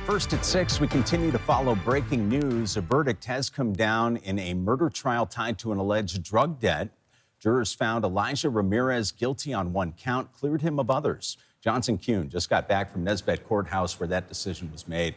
First at 6, we continue to follow breaking news. A verdict has come down in a murder trial tied to an alleged drug debt. Jurors found Elijah Ramirez guilty on one count, cleared him of others. Johnson Kuhn just got back from Nesbitt Courthouse where that decision was made.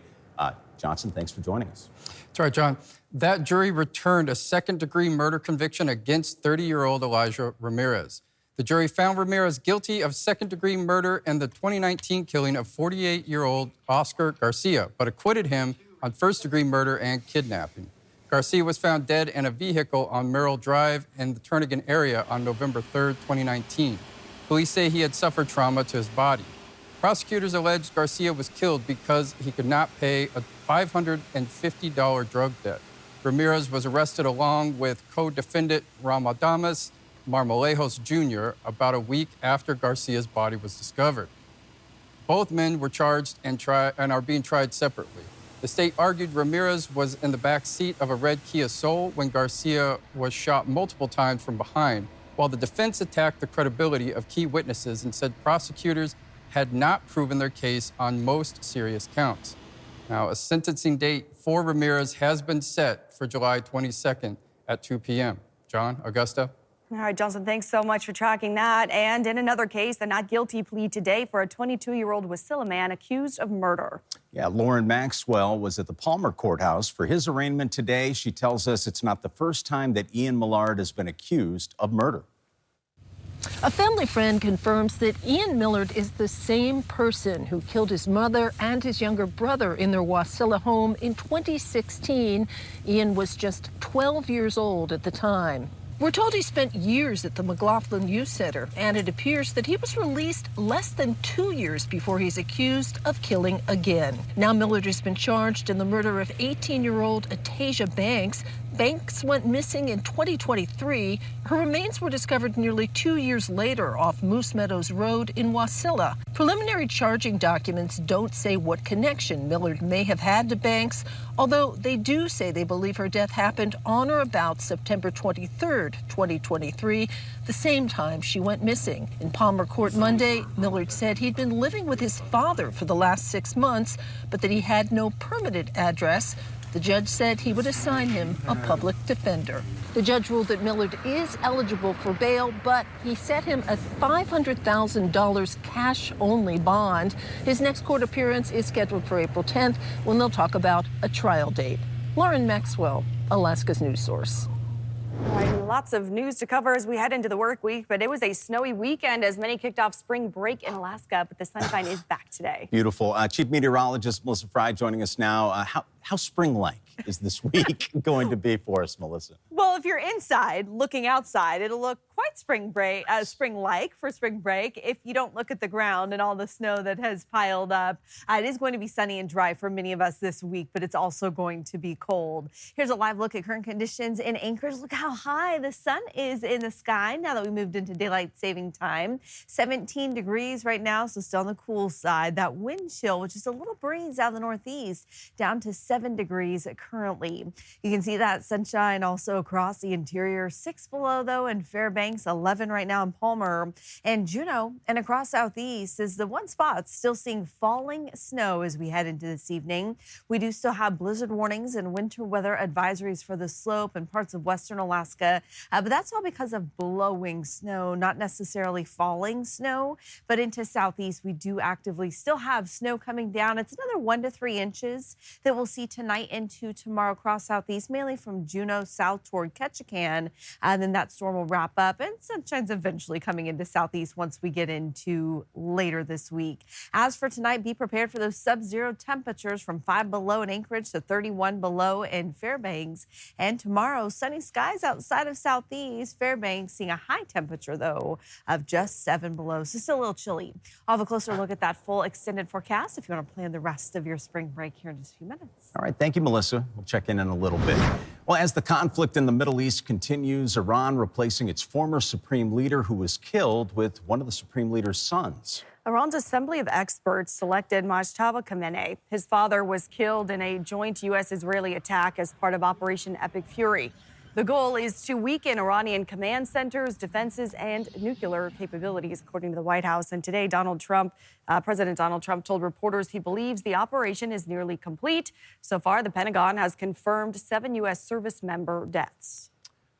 Johnson, thanks for joining us. That's right, John. That jury returned a second-degree murder conviction against 30-year-old Elijah Ramirez. The jury found Ramirez guilty of second-degree murder and the 2019 killing of 48-year-old Oscar Garcia, but acquitted him on first-degree murder and kidnapping. Garcia was found dead in a vehicle on Merrill Drive in the Turnagain area on November 3, 2019. Police say he had suffered trauma to his body. Prosecutors alleged Garcia was killed because he could not pay a $550 drug debt. Ramirez was arrested along with co-defendant Ramadamas Marmolejos Jr. about a week after Garcia's body was discovered. Both men were charged and are being tried separately. The state argued Ramirez was in the back seat of a red Kia Soul when Garcia was shot multiple times from behind, while the defense attacked the credibility of key witnesses and said prosecutors had not proven their case on most serious counts. Now, a sentencing date for Ramirez has been set for July 22nd at 2 p.m. John, Augusta? All right, Johnson, thanks so much for tracking that. And in another case, the not guilty plea today for a 22-year-old Wasilla man accused of murder. Yeah, Lauren Maxwell was at the Palmer Courthouse for his arraignment today. She tells us it's not the first time that Ian Millard has been accused of murder. A family friend confirms that Ian Millard is the same person who killed his mother and his younger brother in their Wasilla home in 2016. Ian was just 12 years old at the time. We're told he spent years at the McLaughlin Youth Center, and it appears that he was released less than 2 years before he's accused of killing again. Now Millard has been charged in the murder of 18-year-old Atasia Banks. Banks went missing in 2023. Her remains were discovered nearly 2 years later off Moose Meadows Road in Wasilla. Preliminary charging documents don't say what connection Millard may have had to Banks, although they do say they believe her death happened on or about September 23rd, 2023, the same time she went missing. In Palmer Court Monday, Millard said he'd been living with his father for the last 6 months, but that he had no permanent address. The judge said he would assign him a public defender. The judge ruled that Millard is eligible for bail, but he set him a $500,000 cash-only bond. His next court appearance is scheduled for April 10th, when they'll talk about a trial date. Lauren Maxwell, Alaska's news source. All right, lots of news to cover as we head into the work week, but it was a snowy weekend as many kicked off spring break in Alaska, but the sunshine is back today. Beautiful. Chief Meteorologist Melissa Fry joining us now. How spring-like is this week going to be for us, Melissa? Well, if you're inside looking outside, it'll look quite spring-like for spring break. If you don't look at the ground and all the snow that has piled up, it is going to be sunny and dry for many of us this week, but it's also going to be cold. Here's a live look at current conditions in Anchorage. Look how high the sun is in the sky now that we moved into daylight saving time. 17 degrees right now, so still on the cool side. That wind chill, which is a little breeze out of the northeast, down to 7 degrees currently. You can see that sunshine also across the interior. 6 below, though, in Fairbanks, 11 right now in Palmer. And Juneau and across southeast is the one spot still seeing falling snow as we head into this evening. We do still have blizzard warnings and winter weather advisories for the slope and parts of western Alaska, but that's all because of blowing snow, not necessarily falling snow. But into southeast, we do actively still have snow coming down. It's another 1 to 3 inches that we'll see tonight into tomorrow across southeast, mainly from Juneau south toward Ketchikan. And then that storm will wrap up and sunshine's eventually coming into southeast once we get into later this week. As for tonight, be prepared for those sub-zero temperatures from 5 below in Anchorage to 31 below in Fairbanks. And tomorrow, sunny skies outside of southeast. Fairbanks seeing a high temperature, though, of just 7 below. So still a little chilly. I'll have a closer look at that full extended forecast if you want to plan the rest of your spring break here in just a few minutes. All right, thank you, Melissa. We'll check in a little bit. Well, as the conflict in the Middle East continues, Iran replacing its former supreme leader who was killed with one of the supreme leader's sons. Iran's Assembly of Experts selected Mojtaba Khamenei. His father was killed in a joint U.S.-Israeli attack as part of Operation Epic Fury. The goal is to weaken Iranian command centers, defenses, and nuclear capabilities, according to the White House. And today, President Donald Trump told reporters he believes the operation is nearly complete. So far, the Pentagon has confirmed 7 U.S. service member deaths.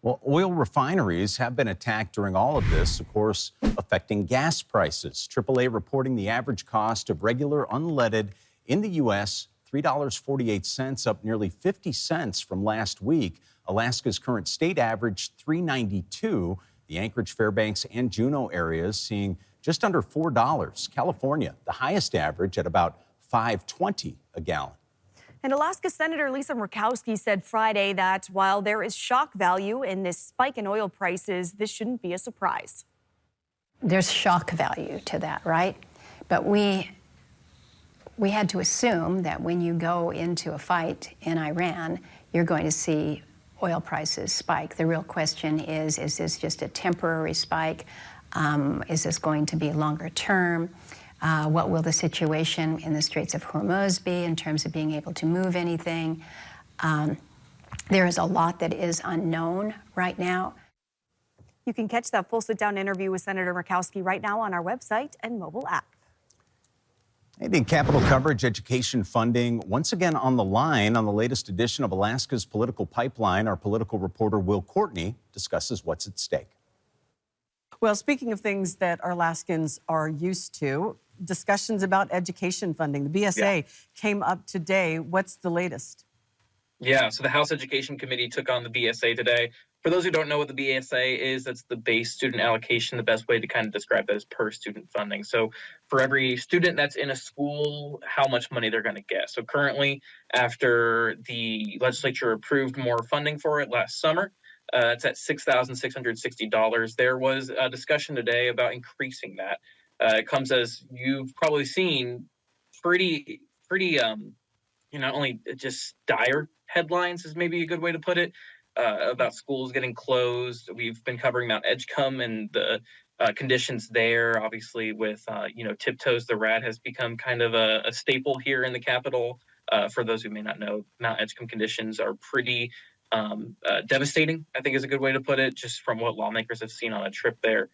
Well, oil refineries have been attacked during all of this, of course, affecting gas prices. AAA reporting the average cost of regular unleaded in the U.S., $3.48, up nearly 50 cents from last week. Alaska's current state average, $3.92. The Anchorage, Fairbanks, and Juneau areas seeing just under $4. California, the highest average at about $5.20 a gallon. And Alaska Senator Lisa Murkowski said Friday that while there is shock value in this spike in oil prices, this shouldn't be a surprise. There's shock value to that, right? But we had to assume that when you go into a fight in Iran, you're going to see oil prices spike. The real question is this just a temporary spike? Is this going to be longer term? What will the situation in the Straits of Hormuz be in terms of being able to move anything? There is a lot that is unknown right now. You can catch that full sit-down interview with Senator Murkowski right now on our website and mobile app. In Capital coverage, education funding once again on the line on the latest edition of Alaska's Political Pipeline. Our political reporter Will Courtney discusses what's at stake. Well, speaking of things that Alaskans are used to, discussions about education funding. The BSA came up today. What's the latest? Yeah, so the House Education Committee took on the BSA today. For those who don't know what the BSA is, that's the base student allocation. The best way to kind of describe that is per student funding. So for every student that's in a school, how much money they're going to get. So currently, after the legislature approved more funding for it last summer, it's at $6,660. There was a discussion today about increasing that. It comes as you've probably seen pretty, not only just dire headlines is maybe a good way to put it, about schools getting closed. We've been covering Mount Edgecombe and the conditions there. Obviously, with Tiptoes the rat has become kind of a staple here in the capital. For those who may not know, Mount Edgecombe conditions are pretty devastating, I think is a good way to put it, just from what lawmakers have seen on a trip there,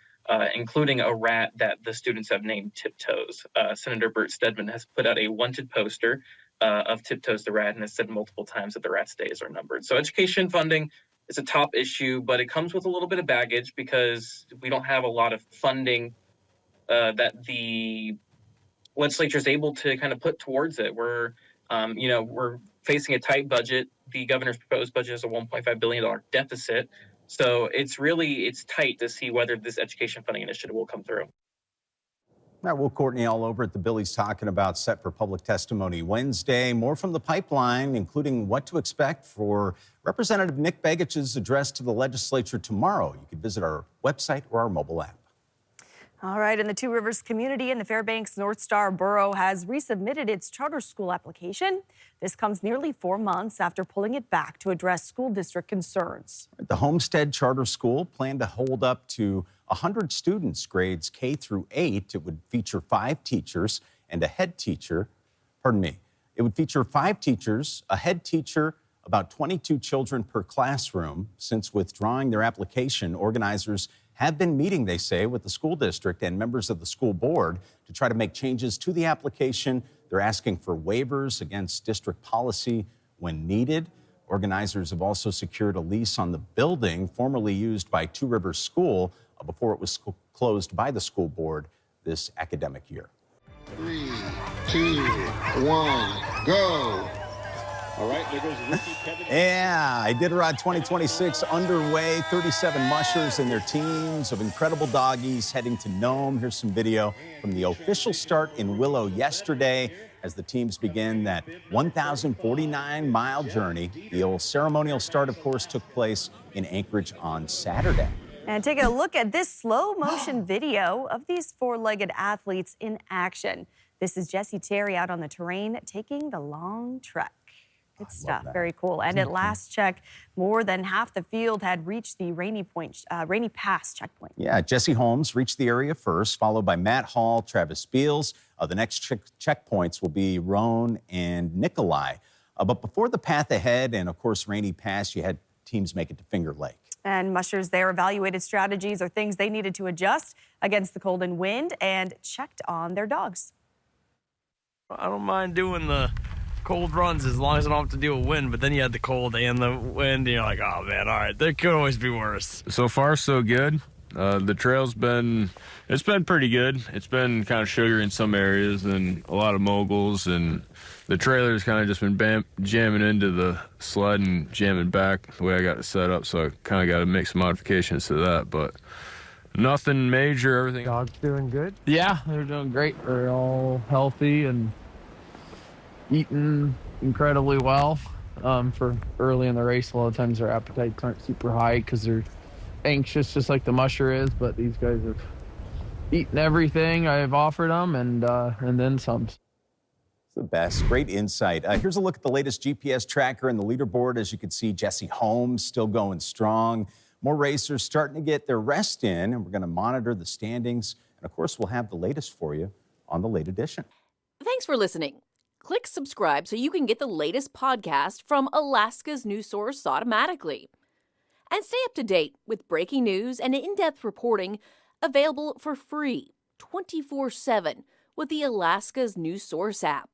including a rat that the students have named Tiptoes. Senator Bert Stedman has put out a wanted poster of Tiptoes the rat and has said multiple times that the rat's days are numbered. So education funding is a top issue, but it comes with a little bit of baggage because we don't have a lot of funding that the legislature is able to kind of put towards it. We're facing a tight budget. The governor's proposed budget is a $1.5 billion deficit. So it's tight to see whether this education funding initiative will come through. All right, Will Courtney all over at the Billy's talking about set for public testimony Wednesday. More from the pipeline, including what to expect for Representative Nick Begich's address to the legislature tomorrow. You can visit our website or our mobile app. All right, and the Two Rivers community in the Fairbanks North Star Borough has resubmitted its charter school application. This comes nearly 4 months after pulling it back to address school district concerns. The Homestead Charter School planned to hold up to 100 students, grades K through 8. It would feature 5 teachers and a head teacher. It would feature 5 teachers, a head teacher, about 22 children per classroom. Since withdrawing their application, organizers have been meeting, they say, with the school district and members of the school board to try to make changes to the application. They're asking for waivers against district policy when needed. Organizers have also secured a lease on the building formerly used by Two Rivers School before it was closed by the school board this academic year. 3, 2, 1, go. All right, there goes Ricky Kevin. Yeah, Iditarod 2026 underway. 37 mushers and their teams of incredible doggies heading to Nome. Here's some video from the official start in Willow yesterday as the teams begin that 1,049-mile journey. The old ceremonial start, of course, took place in Anchorage on Saturday. And take a look at this slow-motion video of these 4-legged athletes in action. This is Jesse Terry out on the terrain taking the long trek. Good stuff. Very cool. And at last check, more than half the field had reached the Rainy Pass checkpoint. Yeah, Jesse Holmes reached the area first, followed by Matt Hall, Travis Beals. The next checkpoints will be Roan and Nikolai. But before the path ahead and, of course, Rainy Pass, you had teams make it to Finger Lake. And mushers there evaluated strategies or things they needed to adjust against the cold and wind and checked on their dogs. I don't mind doing the cold runs as long as I don't have to deal with wind, but then you had the cold and the wind, and you're like, oh man, all right, there could always be worse. So far, so good. The trail's been pretty good. It's been kind of sugar in some areas and a lot of moguls, and the trailer's kind of just been jamming into the sled and jamming back the way I got it set up, so I kind of got to make some modifications to that, but nothing major, everything. Dog's doing good? Yeah, they're doing great. They're all healthy and eating incredibly well. For early in the race, a lot of times their appetites aren't super high because they're anxious, just like the musher is, but these guys have eaten everything I've offered them and then some. It's the best. Great insight. Here's a look at the latest GPS tracker and the leaderboard. As you can see, Jesse Holmes still going strong. More racers starting to get their rest in, and we're going to monitor the standings. And of course, we'll have the latest for you on the Late Edition. Thanks for listening. Click subscribe so you can get the latest podcast from Alaska's news source automatically. And stay up to date with breaking news and in-depth reporting available for free 24/7 with the Alaska's news source app.